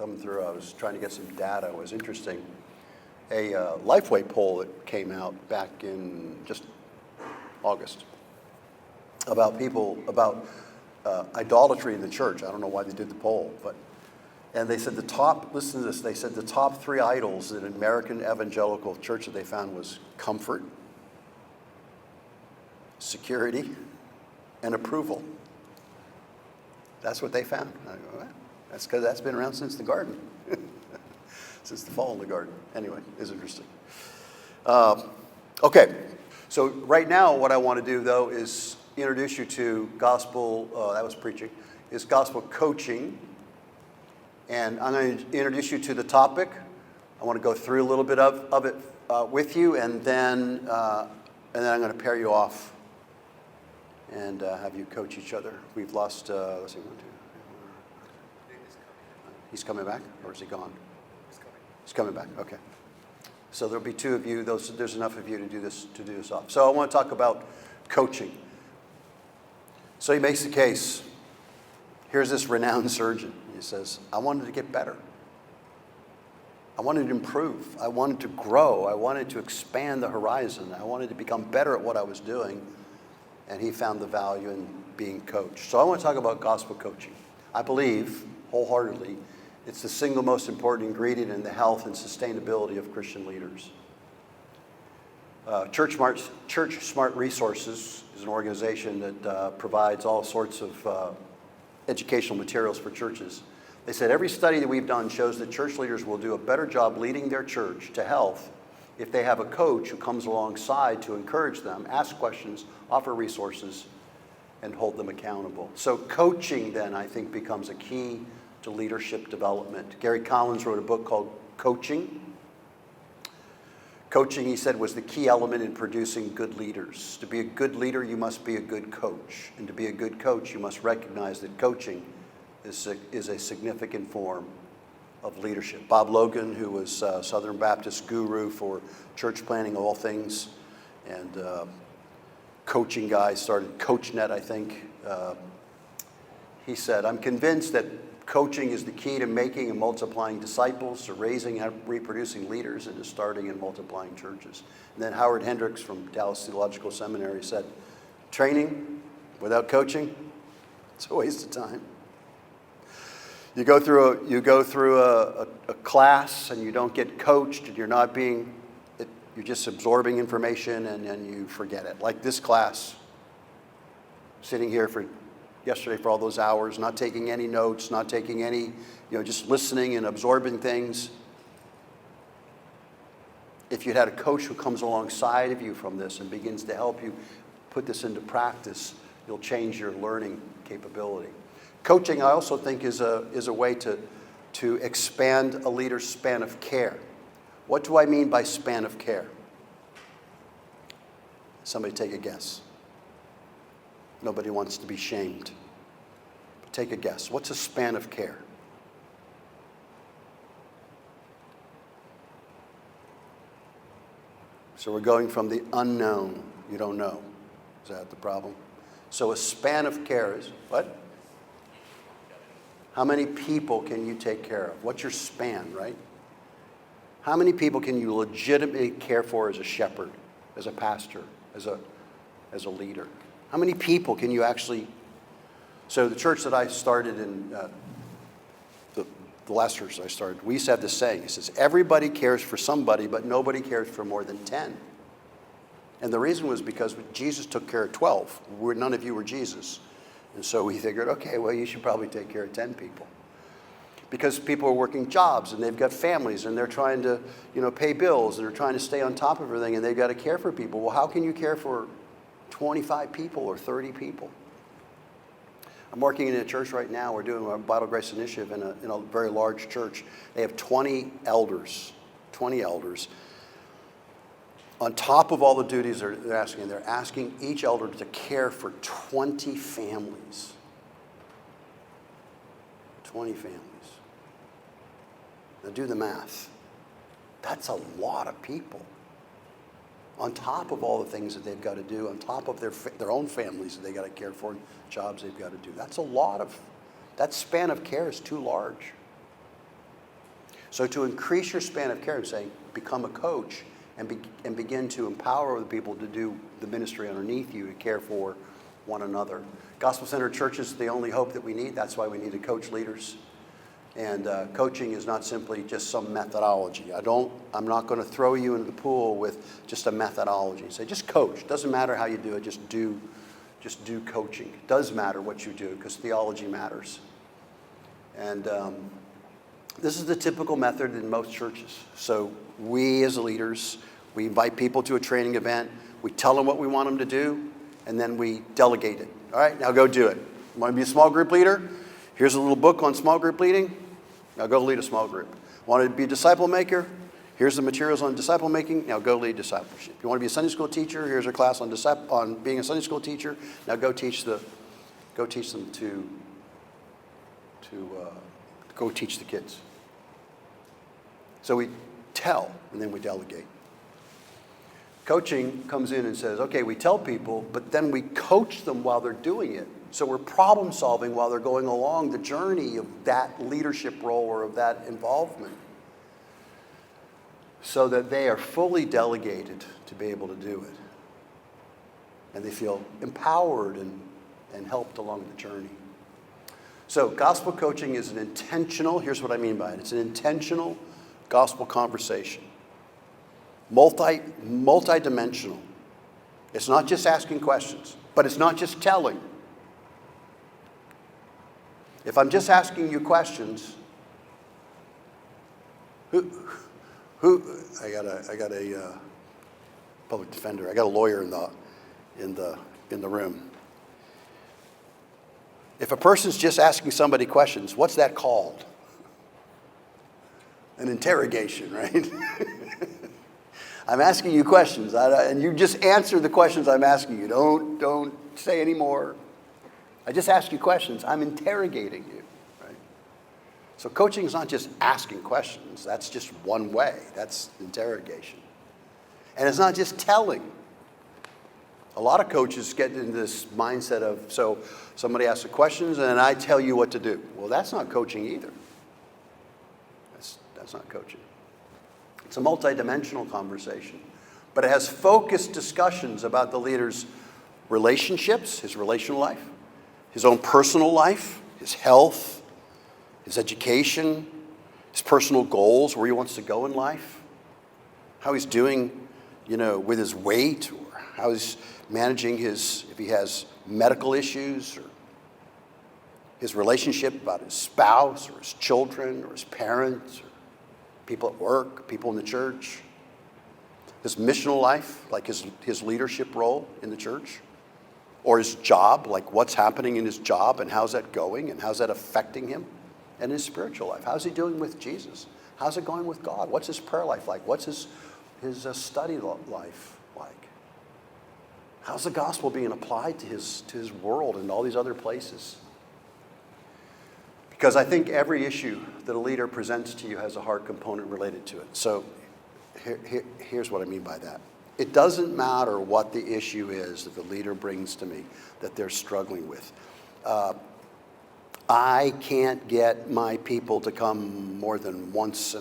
coming through, I was trying to get some data. It was interesting. A Lifeway poll that came out back in just August about idolatry in the church. I don't know why they did the poll, and they said listen to this, they said the top 3 idols in an American evangelical church that they found was comfort, security, and approval. That's what they found. I go, well, that's because that's been around since the garden, since the fall in the garden. Anyway, it's interesting. Okay, so right now what I want to do, though, is introduce you to gospel, that was preaching, is gospel coaching. And I'm going to introduce you to the topic. I want to go through a little bit of it with you, and then I'm going to pair you off and have you coach each other. We've lost, let's see, 1, 2. He's coming back, or is he gone? He's coming back, okay. So there'll be 2 of you. There's enough of you to do this off. So I want to talk about coaching. So he makes the case. Here's this renowned surgeon. He says, I wanted to get better. I wanted to improve. I wanted to grow. I wanted to expand the horizon. I wanted to become better at what I was doing. And he found the value in being coached. So I want to talk about gospel coaching. I believe wholeheartedly it's the single most important ingredient in the health and sustainability of Christian leaders. Church Smart Resources is an organization that provides all sorts of educational materials for churches. They said every study that we've done shows that church leaders will do a better job leading their church to health if they have a coach who comes alongside to encourage them, ask questions, offer resources, and hold them accountable. So coaching then, I think, becomes a key to leadership development. Gary Collins wrote a book called Coaching. Coaching, he said, was the key element in producing good leaders. To be a good leader, you must be a good coach. And to be a good coach, you must recognize that coaching is a significant form of leadership. Bob Logan, who was Southern Baptist guru for church planning, all things, and coaching guy, started CoachNet, I think. He said, I'm convinced that coaching is the key to making and multiplying disciples, to raising and reproducing leaders, and to starting and multiplying churches. And then Howard Hendricks from Dallas Theological Seminary said, training without coaching, it's a waste of time. You go through a class and you don't get coached, and you're just absorbing information and you forget it. Like this class, sitting here yesterday for all those hours, not taking any notes, not taking any, just listening and absorbing things. If you'd had a coach who comes alongside of you from this and begins to help you put this into practice, you'll change your learning capability. Coaching, I also think, is a way to expand a leader's span of care. What do I mean by span of care? Somebody take a guess. Nobody wants to be shamed. But take a guess. What's a span of care? So we're going from the unknown, you don't know. Is that the problem? So a span of care is what? How many people can you take care of? What's your span, right? How many people can you legitimately care for as a shepherd, as a pastor, as a leader? How many people can you actually... So the church that I started in, the last church that I started, we used to have this saying. It says, everybody cares for somebody, but nobody cares for more than 10. And the reason was because Jesus took care of 12. None of you were Jesus. And so we figured, okay, well, you should probably take care of 10 people. Because people are working jobs, and they've got families, and they're trying to, pay bills, and they're trying to stay on top of everything, and they've got to care for people. Well, how can you care for 25 people or 30 people? I'm working in a church right now. We're doing a Bible Grace Initiative in a very large church. They have 20 elders. On top of all the duties they're asking each elder to care for 20 families. 20 families. Now do the math. That's a lot of people. On top of all the things that they've got to do, on top of their own families that they've got to care for, jobs they've got to do. That's a lot of, that span of care is too large. So to increase your span of care, I'm saying become a coach and begin to empower the people to do the ministry underneath you to care for one another. Gospel-centered churches is the only hope that we need. That's why we need to coach leaders. And coaching is not simply just some methodology. I'm not going to throw you into the pool with just a methodology. Say, just coach. Doesn't matter how you do it. Just do coaching. It does matter what you do because theology matters. And this is the typical method in most churches. So we as leaders, we invite people to a training event. We tell them what we want them to do, and then we delegate it. All right, now go do it. You want to be a small group leader? Here's a little book on small group leading. Now go lead a small group. Want to be a disciple maker? Here's the materials on disciple making. Now go lead discipleship. You want to be a Sunday school teacher? Here's a class on being a Sunday school teacher. Now go teach them to go teach the kids. So we tell, and then we delegate. Coaching comes in and says, okay, we tell people, but then we coach them while they're doing it. So we're problem solving while they're going along the journey of that leadership role or of that involvement, so that they are fully delegated to be able to do it. And they feel empowered and helped along the journey. So gospel coaching is an intentional, here's what I mean by it. It's an intentional gospel conversation. Multi-dimensional. It's not just asking questions, but it's not just telling. If I'm just asking you questions, I got a public defender. I got a lawyer in the room. If a person's just asking somebody questions, what's that called? An interrogation, right? I'm asking you questions, and you just answer the questions I'm asking you. Don't say any more. I just ask you questions. I'm interrogating you, right? So coaching is not just asking questions. That's just one way. That's interrogation. And it's not just telling. A lot of coaches get in this mindset of, so somebody asks the questions and I tell you what to do. Well, that's not coaching either. That's not coaching. It's a multidimensional conversation, but it has focused discussions about the leader's relationships, his relational life, his own personal life, his health, his education, his personal goals, where he wants to go in life, how he's doing, with his weight, or how he's managing if he has medical issues, or his relationship about his spouse, or his children, or his parents, or people at work, people in the church, his missional life, like his leadership role in the church, or his job, like what's happening in his job and how's that going and how's that affecting him, and his spiritual life. How's he doing with Jesus? How's it going with God? What's his prayer life like? What's his study life like? How's the gospel being applied to his world and all these other places? Because I think every issue that a leader presents to you has a heart component related to it. So here's what I mean by that. It doesn't matter what the issue is that the leader brings to me that they're struggling with. I can't get my people to come more than once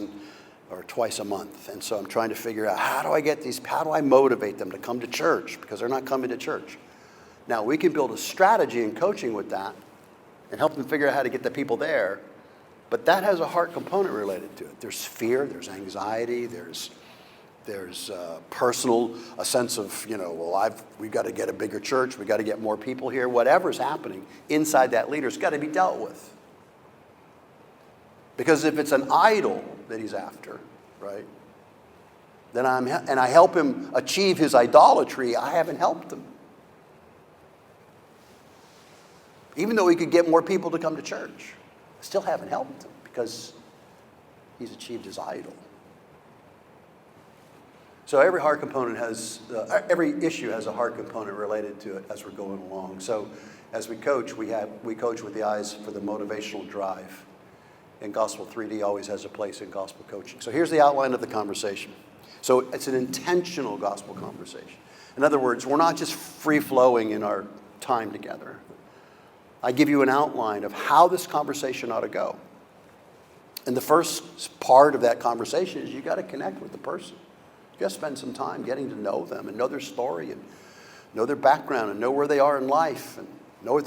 or twice a month. And so I'm trying to figure out, how do I motivate them to come to church? Because they're not coming to church. Now, we can build a strategy in coaching with that and help them figure out how to get the people there. But that has a heart component related to it. There's fear, there's anxiety, there's personal, a sense of, we've got to get a bigger church, we've got to get more people here. Whatever's happening inside that leader's got to be dealt with. Because if it's an idol that he's after, right, then I help him achieve his idolatry, I haven't helped him. Even though he could get more people to come to church, I still haven't helped him because he's achieved his idol. So every issue has a heart component related to it as we're going along. So as we coach, we coach with the eyes for the motivational drive. And Gospel 3D always has a place in gospel coaching. So here's the outline of the conversation. So it's an intentional gospel conversation. In other words, we're not just free-flowing in our time together. I give you an outline of how this conversation ought to go. And the first part of that conversation is you got to connect with the person. You got to spend some time getting to know them and know their story and know their background and know where they are in life and know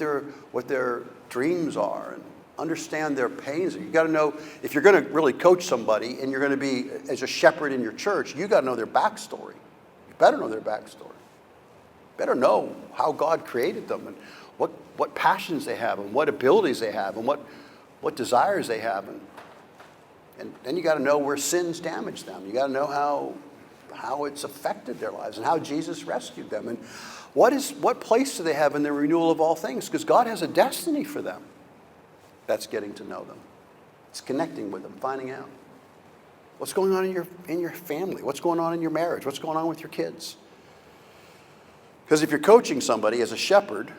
what their dreams are and understand their pains. You got to know, if you're going to really coach somebody and you're going to be as a shepherd in your church, you got to know their backstory. You better know their backstory. You better know how God created them and what passions they have and what abilities they have and what desires they have. And then you got to know where sins damage them. You got to know how it's affected their lives and how Jesus rescued them. And what place do they have in the renewal of all things? Because God has a destiny for them. That's getting to know them. It's connecting with them, finding out what's going on in your family, what's going on in your marriage, what's going on with your kids. Because if you're coaching somebody as a shepherd,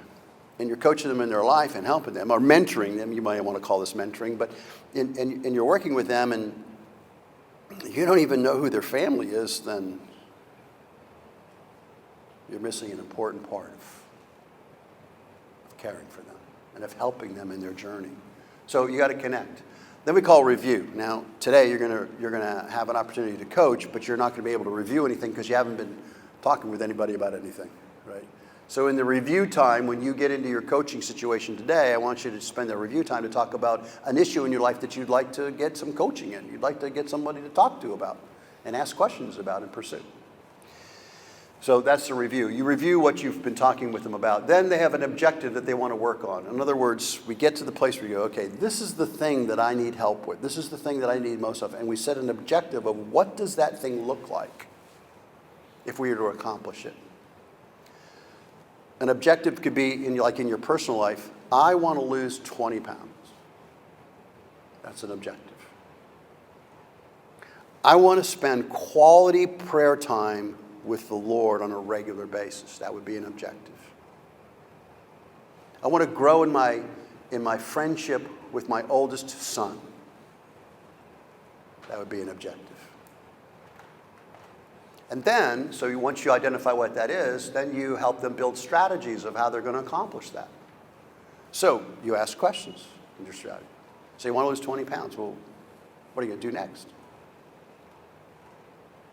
and you're coaching them in their life and helping them, or mentoring them, you might want to call this mentoring, but and you're working with them and you don't even know who their family is, then you're missing an important part of caring for them and of helping them in their journey. So you got to connect. Then we call review. Now, today you're gonna have an opportunity to coach, but you're not going to be able to review anything because you haven't been talking with anybody about anything, right? So in the review time, when you get into your coaching situation today, I want you to spend the review time to talk about an issue in your life that you'd like to get some coaching in. You'd like to get somebody to talk to about and ask questions about and pursue. So that's the review. You review what you've been talking with them about. Then they have an objective that they want to work on. In other words, we get to the place where you go, okay, this is the thing that I need help with. This is the thing that I need most of. And we set an objective of what does that thing look like if we were to accomplish it. An objective could be, in your personal life, I want to lose 20 pounds. That's an objective. I want to spend quality prayer time with the Lord on a regular basis. That would be an objective. I want to grow in my friendship with my oldest son. That would be an objective. And then, so once you identify what that is, then you help them build strategies of how they're going to accomplish that. So you ask questions in your strategy. So you want to lose 20 pounds. Well, what are you going to do next?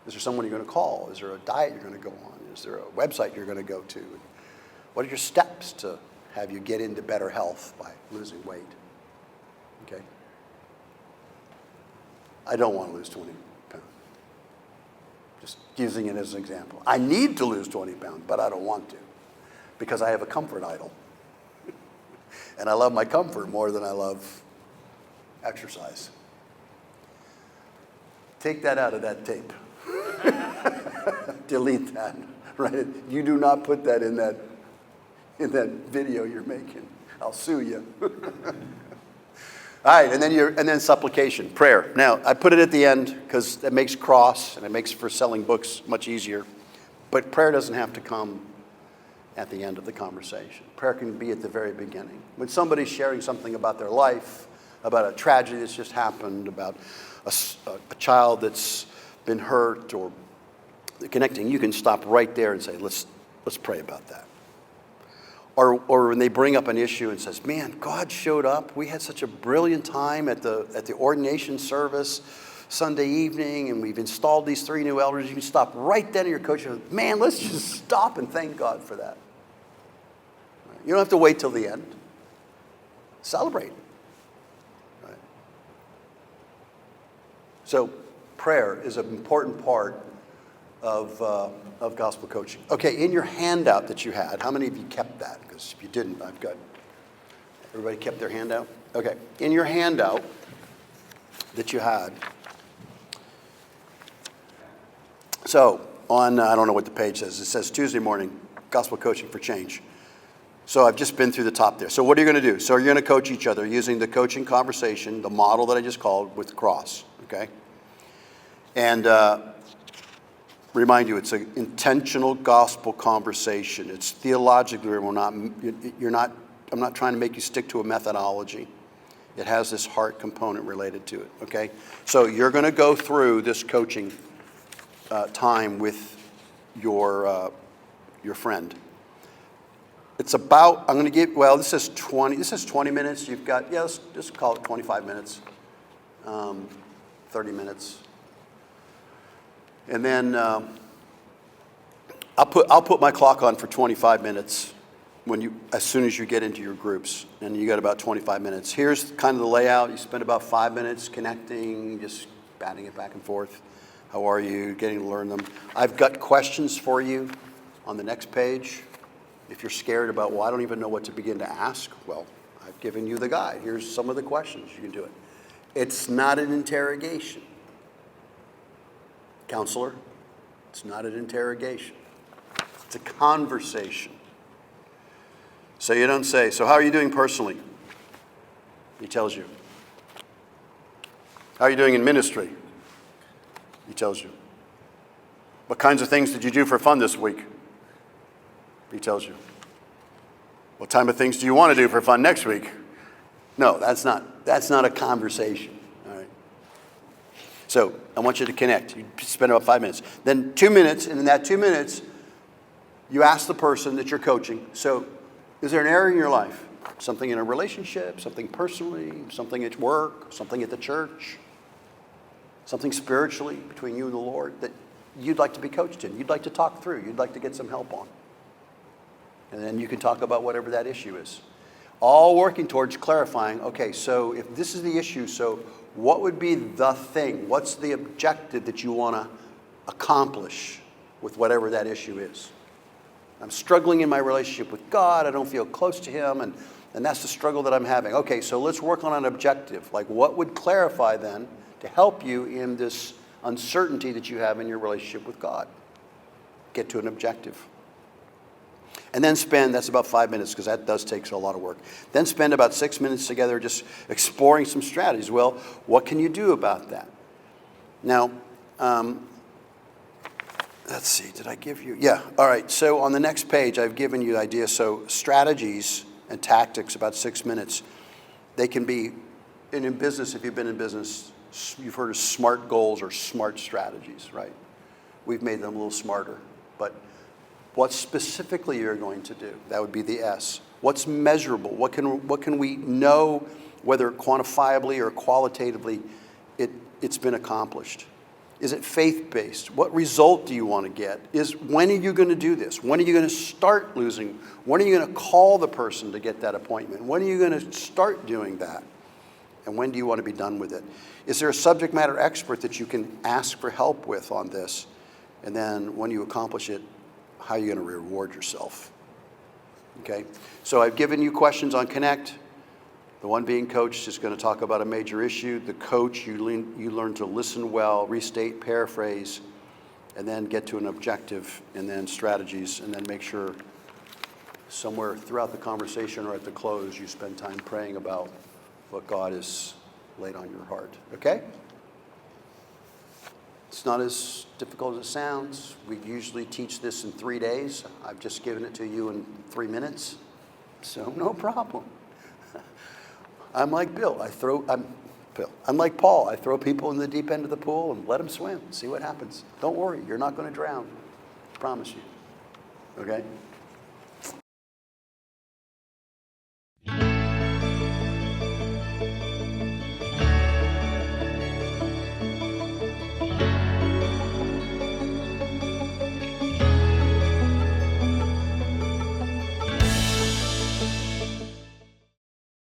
Is there someone you're going to call? Is there a diet you're going to go on? Is there a website you're going to go to? What are your steps to have you get into better health by losing weight? Okay? I don't want to lose 20 pounds. Just using it as an example. I need to lose 20 pounds, but I don't want to because I have a comfort idol. And I love my comfort more than I love exercise. Take that out of that tape. Delete that, right? You do not put that in that video you're making. I'll sue you. All right, and then supplication, prayer. Now, I put it at the end because it makes cross and it makes for selling books much easier. But prayer doesn't have to come at the end of the conversation. Prayer can be at the very beginning. When somebody's sharing something about their life, about a tragedy that's just happened, about a child that's been hurt or connecting, you can stop right there and say, let's pray about that. Or when they bring up an issue and says, man, God showed up. We had such a brilliant time at the ordination service Sunday evening, and we've installed these 3 new elders. You can stop right then in your coach and go, man, let's just stop and thank God for that. You don't have to wait till the end. Celebrate. Right? So prayer is an important part of gospel coaching. Okay, in your handout that you had, how many of you kept that? Because if you didn't, I've got, everybody kept their handout? Okay, in your handout that you had, so on, I don't know what the page says, it says Tuesday morning, gospel coaching for change. So I've just been through the top there. So what are you going to do? So you're going to coach each other using the coaching conversation, the model that I just called with the cross, okay? And remind you, it's an intentional gospel conversation. It's theologically, I'm not trying to make you stick to a methodology. It has this heart component related to it, okay? So you're going to go through this coaching time with your friend. It's about, I'm going to give, well, this says 20 minutes. You've got, let's just call it 25 minutes. 30 minutes. And then I'll put my clock on for 25 minutes as soon as you get into your groups, and you got about 25 minutes. Here's kind of the layout. You spend about 5 minutes connecting, just batting it back and forth. How are you? Getting to learn them. I've got questions for you on the next page. If you're scared about, well, I don't even know what to begin to ask, well, I've given you the guide. Here's some of the questions. You can do it. It's not an interrogation. Counselor, it's not an interrogation. It's a conversation. So you don't say, so how are you doing personally? He tells you. How are you doing in ministry? He tells you. What kinds of things did you do for fun this week? He tells you. What type of things do you want to do for fun next week? No, that's not a conversation. All right. So I want you to connect. You spend about 5 minutes. Then 2 minutes, and in that 2 minutes, you ask the person that you're coaching, so is there an area in your life, something in a relationship, something personally, something at work, something at the church, something spiritually between you and the Lord that you'd like to be coached in, you'd like to talk through, you'd like to get some help on? And then you can talk about whatever that issue is. All working towards clarifying, okay, so if this is the issue, so what would be the thing? What's the objective that you want to accomplish with whatever that issue is? I'm struggling in my relationship with God. I don't feel close to Him, and that's the struggle that I'm having. Okay, so let's work on an objective. Like, what would clarify then to help you in this uncertainty that you have in your relationship with God? Get to an objective. And then that's about 5 minutes, because that does take a lot of work. Then spend about 6 minutes together just exploring some strategies. Well, what can you do about that? Now, let's see, did I give you? Yeah, all right. So on the next page, I've given you the idea. So strategies and tactics, about 6 minutes. They can be, and in business, if you've been in business, you've heard of SMART goals or SMART strategies, right? We've made them a little smarter. But what specifically you're going to do, that would be the S. What's measurable? What can we know, whether quantifiably or qualitatively, it's been accomplished? Is it faith-based? What result do you want to get? When are you going to do this? When are you going to start losing? When are you going to call the person to get that appointment? When are you going to start doing that? And when do you want to be done with it? Is there a subject matter expert that you can ask for help with on this? And then when you accomplish it, how are you going to reward yourself? Okay? So I've given you questions on Connect. The one being coached is going to talk about a major issue. The coach, you learn to listen well, restate, paraphrase, and then get to an objective, and then strategies, and then make sure somewhere throughout the conversation or at the close you spend time praying about what God has laid on your heart. Okay? It's not as difficult as it sounds. We usually teach this in 3 days. I've just given it to you in 3 minutes, so no problem. I'm like Bill. I'm like Paul. I throw people in the deep end of the pool and let them swim. See what happens. Don't worry. You're not going to drown. I promise you. Okay?